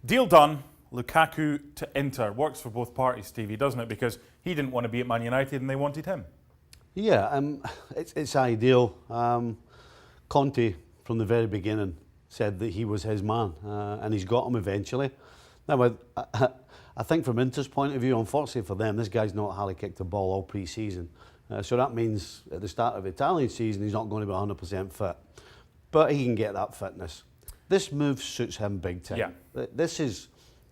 Deal done. Lukaku to Inter. Works for both parties, Stevie, doesn't it? Because he didn't want to be at Man United and they wanted him. Yeah, it's ideal. Conte, from the very beginning, said that he was his man, and he's got him eventually. Now, I think from Inter's point of view, unfortunately for them, this guy's not hardly kicked the ball all pre-season. So that means at the start of the Italian season, he's not going to be 100% fit. But he can get that fitness. This move suits him big time. Yeah. This is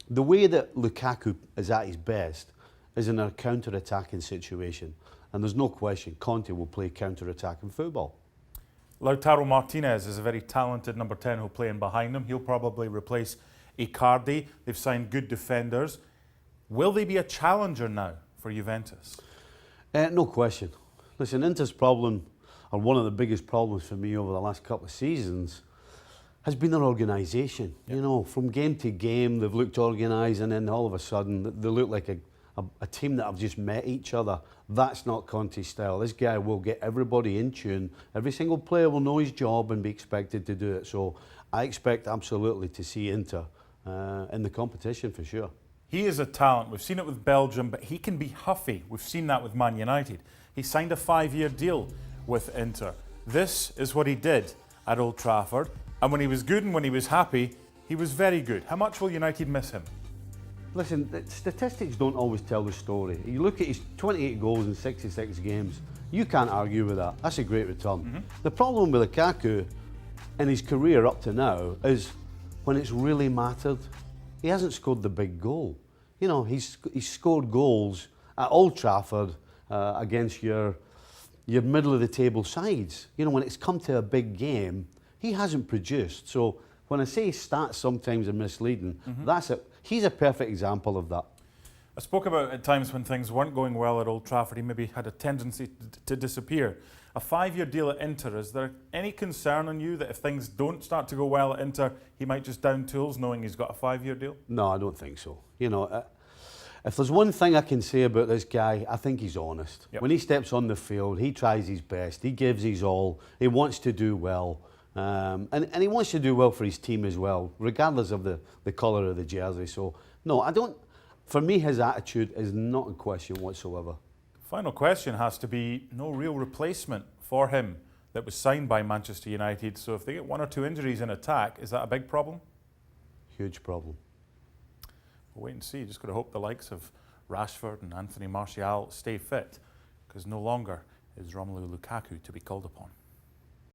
the way that Lukaku is at his best is in a counter-attacking situation. And there's no question Conte will play counter-attacking football. Lautaro Martinez is a very talented number 10 who'll play in behind him. He'll probably replace Icardi. They've signed good defenders. Will they be a challenger now for Juventus? No question. Listen, Inter's problem, or one of the biggest problems for me over the last couple of seasons, has been their organisation. Yep. You know, from game to game, they've looked organised, and then all of a sudden, they look like a team that have just met each other. That's not Conte's style. This guy will get everybody in tune. Every single player will know his job and be expected to do it. So I expect absolutely to see Inter in the competition for sure. He is a talent. We've seen it with Belgium, but he can be huffy. We've seen that with Man United. He signed a 5-year deal with Inter. This is what he did at Old Trafford. And when he was good and when he was happy, he was very good. How much will United miss him? Listen, the statistics don't always tell the story. You look at his 28 goals in 66 games, you can't argue with that. That's a great return. Mm-hmm. The problem with Lukaku in his career up to now is when it's really mattered, he hasn't scored the big goal. You know, he's scored goals at Old Trafford against your middle of the table sides. You know, when it's come to a big game, he hasn't produced. So when I say stats sometimes are misleading, that's it. He's a perfect example of that. I spoke about at times when things weren't going well at Old Trafford, he maybe had a tendency to disappear. A 5-year deal at Inter, is there any concern on you that if things don't start to go well at Inter, he might just down tools knowing he's got a 5-year deal? No, I don't think so. You know, if there's one thing I can say about this guy, I think he's honest. Yep. When he steps on the field, he tries his best, he gives his all, he wants to do well. And he wants to do well for his team as well, regardless of the colour of the jersey. So, no, I don't. For me, his attitude is not in question whatsoever. Final question has to be no real replacement for him that was signed by Manchester United. So if they get 1 or 2 injuries in attack, is that a big problem? Huge problem. We'll wait and see. Just got to hope the likes of Rashford and Anthony Martial stay fit, because no longer is Romelu Lukaku to be called upon.